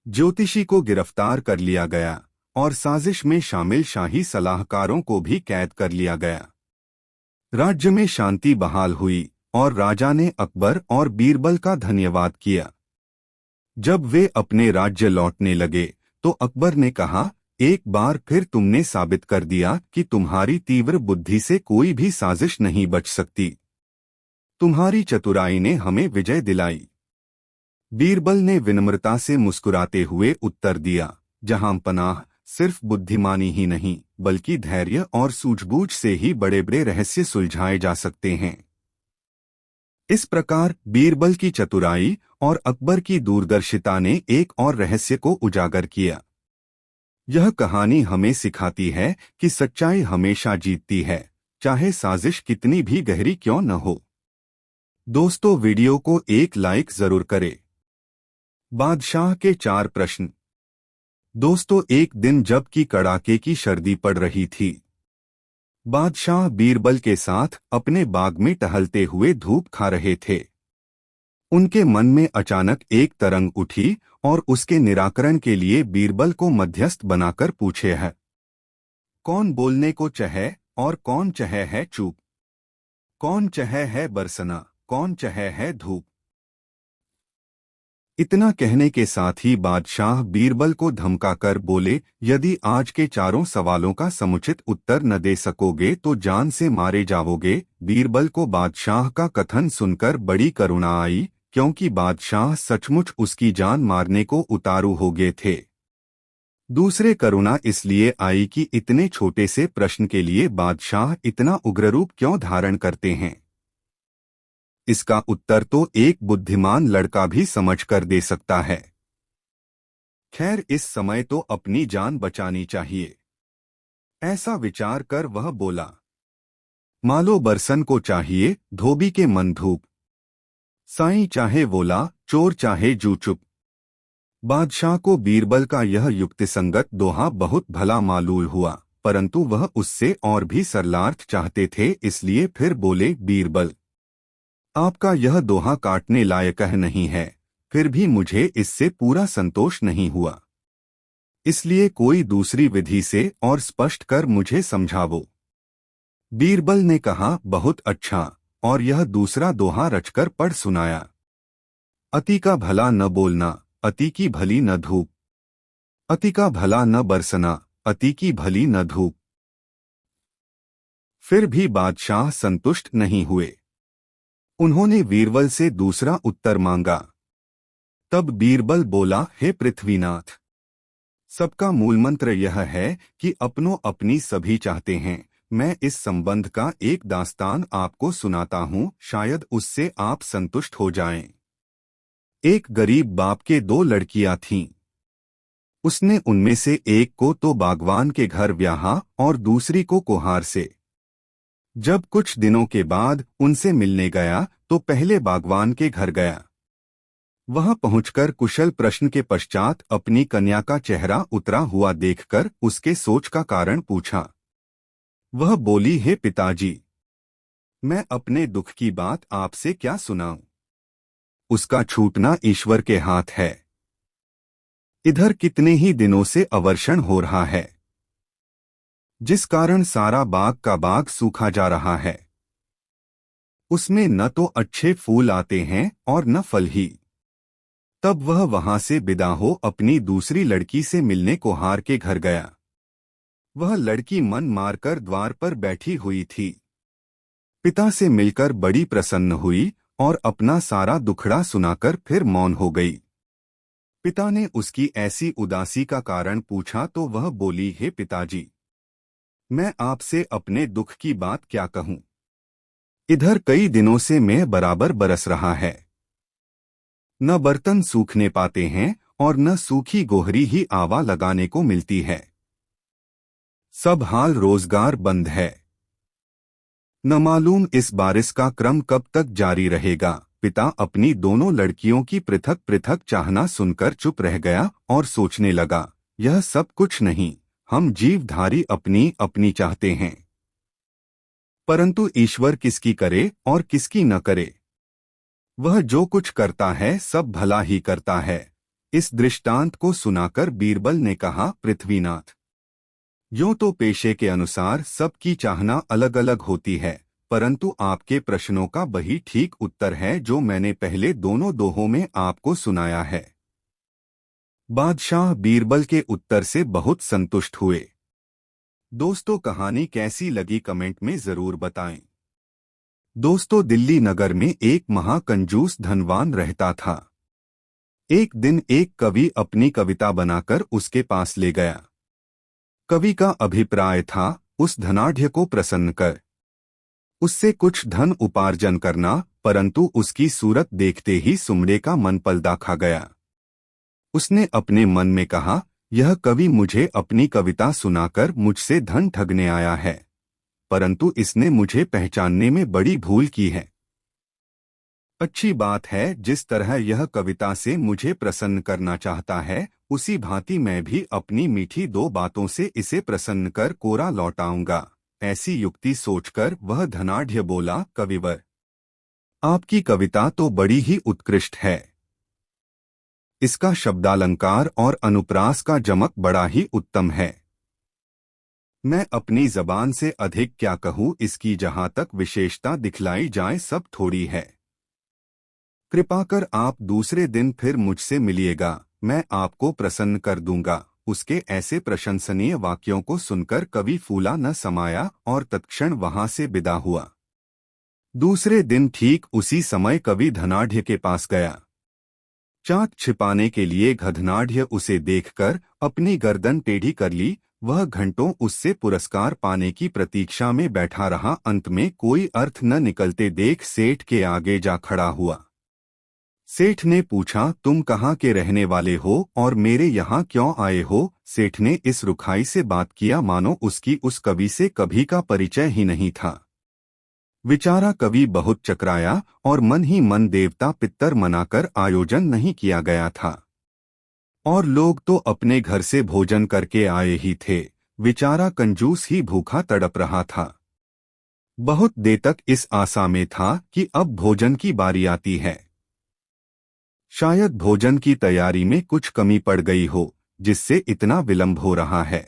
ज्योतिषी को गिरफ्तार कर लिया गया और साजिश में शामिल शाही सलाहकारों को भी कैद कर लिया गया। राज्य में शांति बहाल हुई और राजा ने अकबर और बीरबल का धन्यवाद किया। जब वे अपने राज्य लौटने लगे तो अकबर ने कहा, एक बार फिर तुमने साबित कर दिया कि तुम्हारी तीव्र बुद्धि से कोई भी साजिश नहीं बच सकती। तुम्हारी चतुराई ने हमें विजय दिलाई। बीरबल ने विनम्रता से मुस्कुराते हुए उत्तर दिया, जहां पनाह, सिर्फ बुद्धिमानी ही नहीं बल्कि धैर्य और सूझबूझ से ही बड़े बड़े रहस्य सुलझाए जा सकते हैं। इस प्रकार बीरबल की चतुराई और अकबर की दूरदर्शिता ने एक और रहस्य को उजागर किया। यह कहानी हमें सिखाती है कि सच्चाई हमेशा जीतती है, चाहे साजिश कितनी भी गहरी क्यों न हो। दोस्तों, वीडियो को एक लाइक जरूर करें। बादशाह के 4 प्रश्न। दोस्तों, एक दिन जबकि कड़ाके की सर्दी पड़ रही थी, बादशाह बीरबल के साथ अपने बाग में टहलते हुए धूप खा रहे थे। उनके मन में अचानक एक तरंग उठी और उसके निराकरण के लिए बीरबल को मध्यस्थ बनाकर पूछे है, कौन बोलने को चाहे और कौन चाहे है चुप? कौन चाहे है बरसना, कौन चाहे है धूप? इतना कहने के साथ ही बादशाह बीरबल को धमकाकर बोले, यदि आज के चारों सवालों का समुचित उत्तर न दे सकोगे तो जान से मारे जाओगे। बीरबल को बादशाह का कथन सुनकर बड़ी करुणा आई, क्योंकि बादशाह सचमुच उसकी जान मारने को उतारू हो गए थे। दूसरे करुणा इसलिए आई कि इतने छोटे से प्रश्न के लिए बादशाह इतना उग्र रूप क्यों धारण करते हैं। इसका उत्तर तो एक बुद्धिमान लड़का भी समझकर दे सकता है। खैर, इस समय तो अपनी जान बचानी चाहिए। ऐसा विचार कर वह बोला, मालो बरसन को चाहिए धोबी के मन धूप, साईं चाहे बोला चोर चाहे जू चुप। बादशाह को बीरबल का यह युक्तिसंगत दोहा बहुत भला मालूम हुआ, परंतु वह उससे और भी सरलार्थ चाहते थे, इसलिए फिर बोले, बीरबल, आपका यह दोहा काटने लायक नहीं है, फिर भी मुझे इससे पूरा संतोष नहीं हुआ। इसलिए कोई दूसरी विधि से और स्पष्ट कर मुझे समझावो। बीरबल ने कहा, बहुत अच्छा, और यह दूसरा दोहा रचकर पढ़ सुनाया। अति का भला न बोलना, अति की भली न धूप। अति का भला न बरसना, अति की भली न धूप। फिर भी बादशाह संतुष्ट नहीं हुए। उन्होंने बीरबल से दूसरा उत्तर मांगा। तब बीरबल बोला, हे पृथ्वीनाथ, सबका मूलमंत्र यह है कि अपनों अपनी सभी चाहते हैं, मैं इस संबंध का एक दास्तान आपको सुनाता हूँ, शायद उससे आप संतुष्ट हो जाएं। एक गरीब बाप के दो लड़कियां थीं। उसने उनमें से एक को तो बागवान के घर ब्याहा और दूसरी को कुम्हार से। जब कुछ दिनों के बाद उनसे मिलने गया तो पहले बागवान के घर गया। वहां पहुंचकर कुशल प्रश्न के पश्चात अपनी कन्या का चेहरा उतरा हुआ देखकर उसके सोच का कारण पूछा। वह बोली, हे पिताजी, मैं अपने दुख की बात आपसे क्या सुनाऊं? उसका छूटना ईश्वर के हाथ है। इधर कितने ही दिनों से अवर्षण हो रहा है, जिस कारण सारा बाग का बाग सूखा जा रहा है। उसमें न तो अच्छे फूल आते हैं और न फल ही। तब वह वहां से विदा हो अपनी दूसरी लड़की से मिलने कुम्हार के घर गया। वह लड़की मन मारकर द्वार पर बैठी हुई थी। पिता से मिलकर बड़ी प्रसन्न हुई और अपना सारा दुखड़ा सुनाकर फिर मौन हो गई। पिता ने उसकी ऐसी उदासी का कारण पूछा तो वह बोली, हे पिताजी, मैं आपसे अपने दुख की बात क्या कहूं? इधर कई दिनों से मैं बराबर बरस रहा है। न बर्तन सूखने पाते हैं और न सूखी गोहरी ही आवा लगाने को मिलती है। सब हाल रोजगार बंद है। न मालूम इस बारिश का क्रम कब तक जारी रहेगा। पिता अपनी दोनों लड़कियों की पृथक पृथक चाहना सुनकर चुप रह गया और सोचने लगा, यह सब कुछ नहीं, हम जीवधारी अपनी अपनी चाहते हैं, परंतु ईश्वर किसकी करे और किसकी न करे। वह जो कुछ करता है सब भला ही करता है। इस दृष्टांत को सुनाकर बीरबल ने कहा, पृथ्वीनाथ, यूं तो पेशे के अनुसार सबकी चाहना अलग अलग होती है, परंतु आपके प्रश्नों का वही ठीक उत्तर है जो मैंने पहले दोनों दोहों में आपको सुनाया है। बादशाह बीरबल के उत्तर से बहुत संतुष्ट हुए। दोस्तों, कहानी कैसी लगी कमेंट में जरूर बताएं। दोस्तों, दिल्ली नगर में एक महाकंजूस धनवान रहता था। एक दिन एक कवि अपनी कविता बनाकर उसके पास ले गया। कवि का अभिप्राय था उस धनाढ्य को प्रसन्न कर उससे कुछ धन उपार्जन करना, परंतु उसकी सूरत देखते ही सुमड़े का मन पलदा खा गया। उसने अपने मन में कहा, यह कवि मुझे अपनी कविता सुनाकर मुझसे धन ठगने आया है, परंतु इसने मुझे पहचानने में बड़ी भूल की है। अच्छी बात है, जिस तरह यह कविता से मुझे प्रसन्न करना चाहता है, उसी भांति मैं भी अपनी मीठी दो बातों से इसे प्रसन्न कर कोरा लौटाऊंगा। ऐसी युक्ति सोचकर वह धनाढ्य बोला, कविवर, आपकी कविता तो बड़ी ही उत्कृष्ट है। इसका शब्दालंकार और अनुप्रास का जमक बड़ा ही उत्तम है। मैं अपनी जबान से अधिक क्या कहूँ, इसकी जहाँ तक विशेषता दिखलाई जाए सब थोड़ी है। कृपा कर आप दूसरे दिन फिर मुझसे मिलिएगा, मैं आपको प्रसन्न कर दूंगा। उसके ऐसे प्रशंसनीय वाक्यों को सुनकर कवि फूला न समाया और तत्क्षण वहां से विदा हुआ। दूसरे दिन ठीक उसी समय कवि धनाढ्य के पास गया। चाक छिपाने के लिए धनाढ्य उसे देखकर अपनी गर्दन टेढ़ी कर ली। वह घंटों उससे पुरस्कार पाने की प्रतीक्षा में बैठा रहा। अंत में कोई अर्थ न निकलते देख सेठ के आगे जा खड़ा हुआ। सेठ ने पूछा, तुम कहाँ के रहने वाले हो और मेरे यहाँ क्यों आए हो? सेठ ने इस रुखाई से बात किया मानो उसकी उस कवि से कभी का परिचय ही नहीं था। बेचारा कवि बहुत चकराया और मन ही मन देवता पितर मनाकर आयोजन नहीं किया गया था, और लोग तो अपने घर से भोजन करके आए ही थे। बेचारा कंजूस ही भूखा तड़प रहा था। बहुत देर तक इस आशा में था कि अब भोजन की बारी आती है। शायद भोजन की तैयारी में कुछ कमी पड़ गई हो, जिससे इतना विलंब हो रहा है।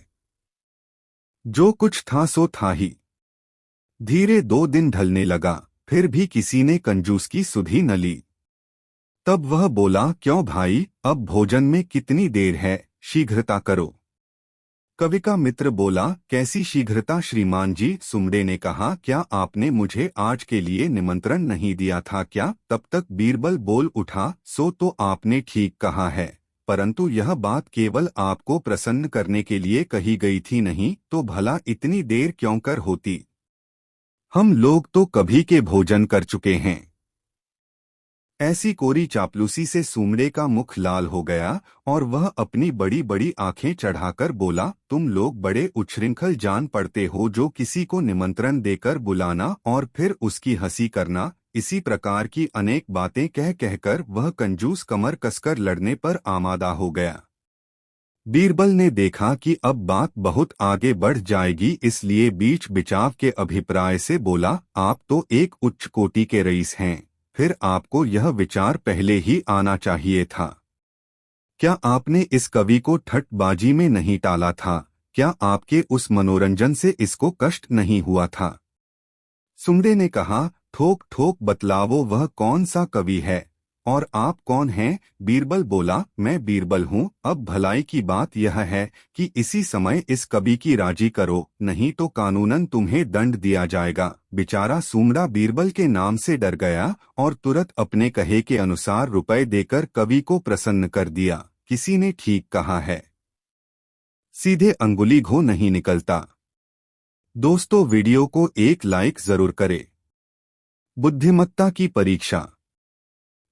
जो कुछ था सो था ही। धीरे 2 दिन ढलने लगा, फिर भी किसी ने कंजूस की सुधि न ली। तब वह बोला, क्यों भाई, अब भोजन में कितनी देर है, शीघ्रता करो। कवि का मित्र बोला, कैसी शीघ्रता श्रीमान जी? सुमड़े ने कहा, क्या आपने मुझे आज के लिए निमंत्रण नहीं दिया था क्या? तब तक बीरबल बोल उठा, सो तो आपने ठीक कहा है, परंतु यह बात केवल आपको प्रसन्न करने के लिए कही गई थी, नहीं तो भला इतनी देर क्यों कर होती। हम लोग तो कभी के भोजन कर चुके हैं। ऐसी कोरी चापलूसी से सुमड़े का मुख लाल हो गया और वह अपनी बड़ी बड़ी आंखें चढ़ाकर बोला, तुम लोग बड़े उच्छृंखल जान पड़ते हो, जो किसी को निमंत्रण देकर बुलाना और फिर उसकी हंसी करना। इसी प्रकार की अनेक बातें कह कहकर वह कंजूस कमर कसकर लड़ने पर आमादा हो गया। बीरबल ने देखा कि अब बात बहुत आगे बढ़ जाएगी, इसलिए बीच बिचाव के अभिप्राय से बोला, आप तो एक उच्च कोटि के रईस हैं, फिर आपको यह विचार पहले ही आना चाहिए था। क्या आपने इस कवि को ठट्टबाजी में नहीं टाला था? क्या आपके उस मनोरंजन से इसको कष्ट नहीं हुआ था? सुमड़े ने कहा, ठोक ठोक बतलावो, वह कौन सा कवि है और आप कौन हैं? बीरबल बोला, मैं बीरबल हूँ। अब भलाई की बात यह है कि इसी समय इस कवि की राजी करो, नहीं तो कानूनन तुम्हें दंड दिया जाएगा। बेचारा सुमड़ा बीरबल के नाम से डर गया और तुरंत अपने कहे के अनुसार रुपए देकर कवि को प्रसन्न कर दिया। किसी ने ठीक कहा है, सीधे अंगुली घो नहीं निकलता। दोस्तों, वीडियो को एक लाइक जरूर करें। बुद्धिमत्ता की परीक्षा।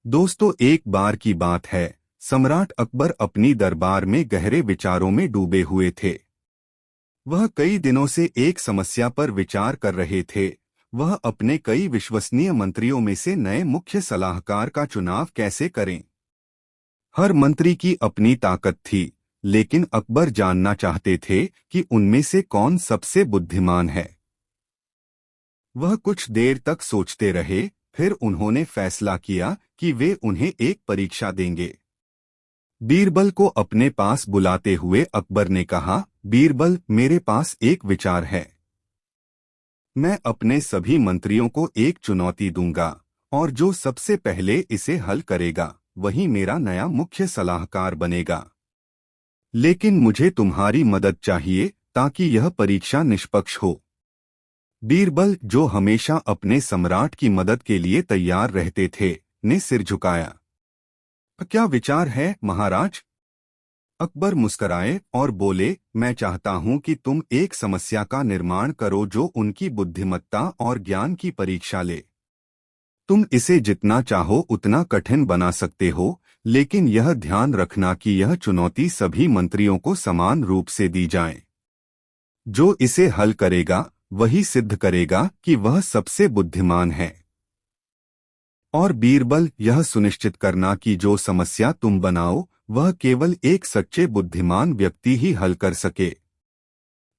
दोस्तों, एक बार की बात है, सम्राट अकबर अपनी दरबार में गहरे विचारों में डूबे हुए थे। वह कई दिनों से एक समस्या पर विचार कर रहे थे। वह अपने कई विश्वसनीय मंत्रियों में से नए मुख्य सलाहकार का चुनाव कैसे करें। हर मंत्री की अपनी ताकत थी, लेकिन अकबर जानना चाहते थे कि उनमें से कौन सबसे बुद्धिमान है। वह कुछ देर तक सोचते रहे, फिर उन्होंने फैसला किया कि वे उन्हें एक परीक्षा देंगे। बीरबल को अपने पास बुलाते हुए अकबर ने कहा, बीरबल, मेरे पास एक विचार है। मैं अपने सभी मंत्रियों को एक चुनौती दूंगा और जो सबसे पहले इसे हल करेगा वही मेरा नया मुख्य सलाहकार बनेगा। लेकिन मुझे तुम्हारी मदद चाहिए ताकि यह परीक्षा निष्पक्ष हो। बीरबल, जो हमेशा अपने सम्राट की मदद के लिए तैयार रहते थे, ने सिर झुकाया। क्या विचार है महाराज? अकबर मुस्कराए और बोले, मैं चाहता हूं कि तुम एक समस्या का निर्माण करो जो उनकी बुद्धिमत्ता और ज्ञान की परीक्षा ले। तुम इसे जितना चाहो उतना कठिन बना सकते हो, लेकिन यह ध्यान रखना कि यह चुनौती सभी मंत्रियों को समान रूप से दी जाए। जो इसे हल करेगा वही सिद्ध करेगा कि वह सबसे बुद्धिमान है। और बीरबल, यह सुनिश्चित करना कि जो समस्या तुम बनाओ वह केवल एक सच्चे बुद्धिमान व्यक्ति ही हल कर सके।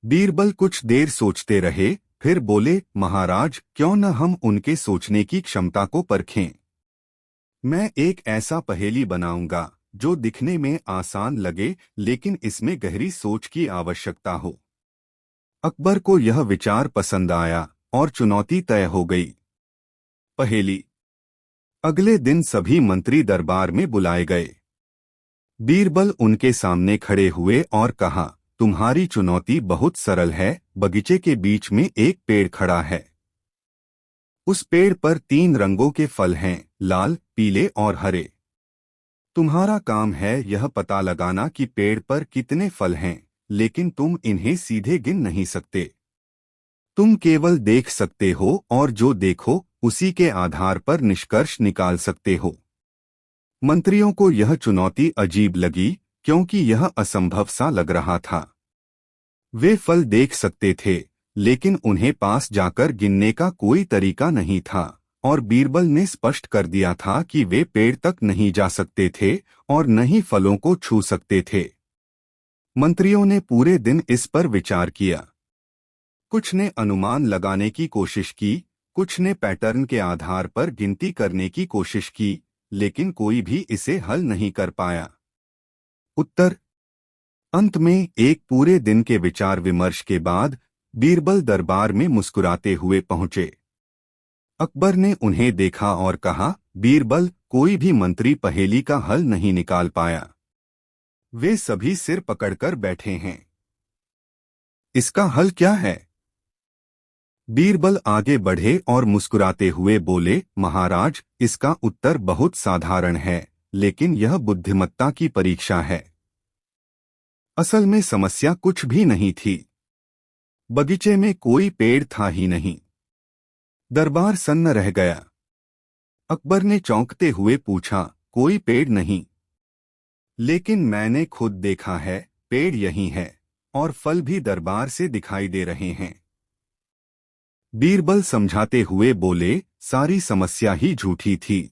बीरबल कुछ देर सोचते रहे, फिर बोले, महाराज, क्यों न हम उनके सोचने की क्षमता को परखें। मैं एक ऐसा पहेली बनाऊंगा जो दिखने में आसान लगे, लेकिन इसमें गहरी सोच की आवश्यकता हो। अकबर को यह विचार पसंद आया और चुनौती तय हो गई। पहेली। अगले दिन सभी मंत्री दरबार में बुलाए गए। बीरबल उनके सामने खड़े हुए और कहा, तुम्हारी चुनौती बहुत सरल है। बगीचे के बीच में एक पेड़ खड़ा है। उस पेड़ पर 3 रंगों के फल हैं, लाल, पीले और हरे। तुम्हारा काम है यह पता लगाना कि पेड़ पर कितने फल हैं, लेकिन तुम इन्हें सीधे गिन नहीं सकते। तुम केवल देख सकते हो और जो देखो उसी के आधार पर निष्कर्ष निकाल सकते हो। मंत्रियों को यह चुनौती अजीब लगी, क्योंकि यह असंभव सा लग रहा था। वे फल देख सकते थे, लेकिन उन्हें पास जाकर गिनने का कोई तरीका नहीं था, और बीरबल ने स्पष्ट कर दिया था कि वे पेड़ तक नहीं जा सकते थे और न ही फलों को छू सकते थे। मंत्रियों ने पूरे दिन इस पर विचार किया। कुछ ने अनुमान लगाने की कोशिश की, कुछ ने पैटर्न के आधार पर गिनती करने की कोशिश की, लेकिन कोई भी इसे हल नहीं कर पाया। उत्तर। अंत में एक पूरे दिन के विचार विमर्श के बाद बीरबल दरबार में मुस्कुराते हुए पहुंचे। अकबर ने उन्हें देखा और कहा, बीरबल, कोई भी मंत्री पहेली का हल नहीं निकाल पाया। वे सभी सिर पकड़कर बैठे हैं। इसका हल क्या है? बीरबल आगे बढ़े और मुस्कुराते हुए बोले, महाराज, इसका उत्तर बहुत साधारण है, लेकिन यह बुद्धिमत्ता की परीक्षा है। असल में समस्या कुछ भी नहीं थी। बगीचे में कोई पेड़ था ही नहीं। दरबार सन्न रह गया। अकबर ने चौंकते हुए पूछा, कोई पेड़ नहीं? लेकिन मैंने खुद देखा है, पेड़ यही है और फल भी दरबार से दिखाई दे रहे हैं। बीरबल समझाते हुए बोले, सारी समस्या ही झूठी थी।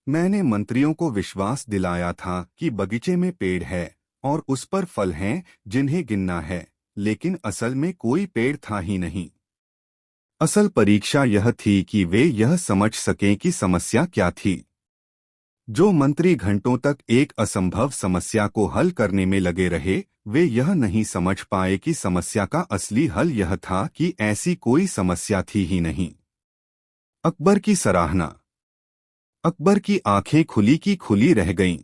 मैंने मंत्रियों को विश्वास दिलाया था कि बगीचे में पेड़ है और उस पर फल हैं जिन्हें गिनना है, लेकिन असल में कोई पेड़ था ही नहीं। असल परीक्षा यह थी कि वे यह समझ सकें कि समस्या क्या थी। जो मंत्री घंटों तक एक असंभव समस्या को हल करने में लगे रहे, वे यह नहीं समझ पाए कि समस्या का असली हल यह था कि ऐसी कोई समस्या थी ही नहीं। अकबर की सराहना। अकबर की आंखें खुली की खुली रह गईं।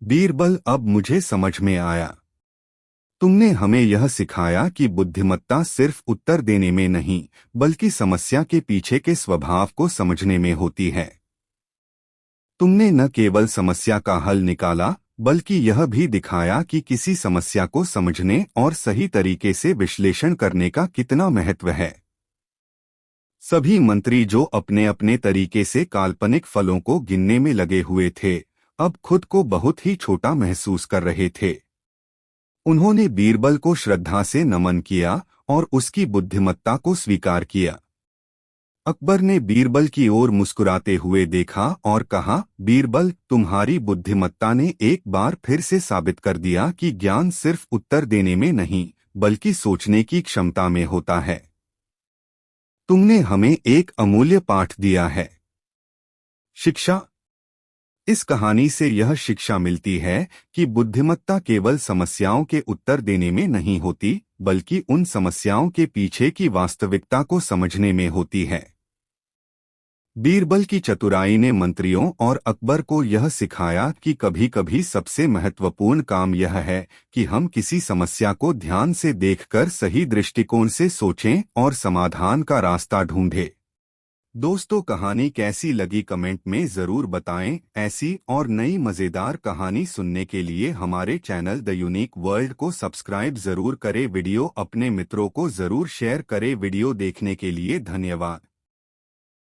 बीरबल, अब मुझे समझ में आया। तुमने हमें यह सिखाया कि बुद्धिमत्ता सिर्फ उत्तर देने में नहीं, बल्कि समस्या के पीछे के स्वभाव को समझने में होती है। तुमने न केवल समस्या का हल निकाला, बल्कि यह भी दिखाया कि किसी समस्या को समझने और सही तरीके से विश्लेषण करने का कितना महत्व है। सभी मंत्री जो अपने अपने तरीके से काल्पनिक फलों को गिनने में लगे हुए थे, अब खुद को बहुत ही छोटा महसूस कर रहे थे। उन्होंने बीरबल को श्रद्धा से नमन किया और उसकी बुद्धिमत्ता को स्वीकार किया। अकबर ने बीरबल की ओर मुस्कुराते हुए देखा और कहा, बीरबल, तुम्हारी बुद्धिमत्ता ने एक बार फिर से साबित कर दिया कि ज्ञान सिर्फ उत्तर देने में नहीं, बल्कि सोचने की क्षमता में होता है। तुमने हमें एक अमूल्य पाठ दिया है। शिक्षा। इस कहानी से यह शिक्षा मिलती है कि बुद्धिमत्ता केवल समस्याओं के उत्तर देने में नहीं होती, बल्कि उन समस्याओं के पीछे की वास्तविकता को समझने में होती है। बीरबल की चतुराई ने मंत्रियों और अकबर को यह सिखाया कि कभी-कभी सबसे महत्वपूर्ण काम यह है कि हम किसी समस्या को ध्यान से देखकर सही दृष्टिकोण से सोचें और समाधान का रास्ता ढूंढें। दोस्तों, कहानी कैसी लगी कमेंट में ज़रूर बताएं। ऐसी और नई मज़ेदार कहानी सुनने के लिए हमारे चैनल द यूनिक वर्ल्ड को सब्सक्राइब ज़रूर करें। वीडियो अपने मित्रों को ज़रूर शेयर करें। वीडियो देखने के लिए धन्यवाद।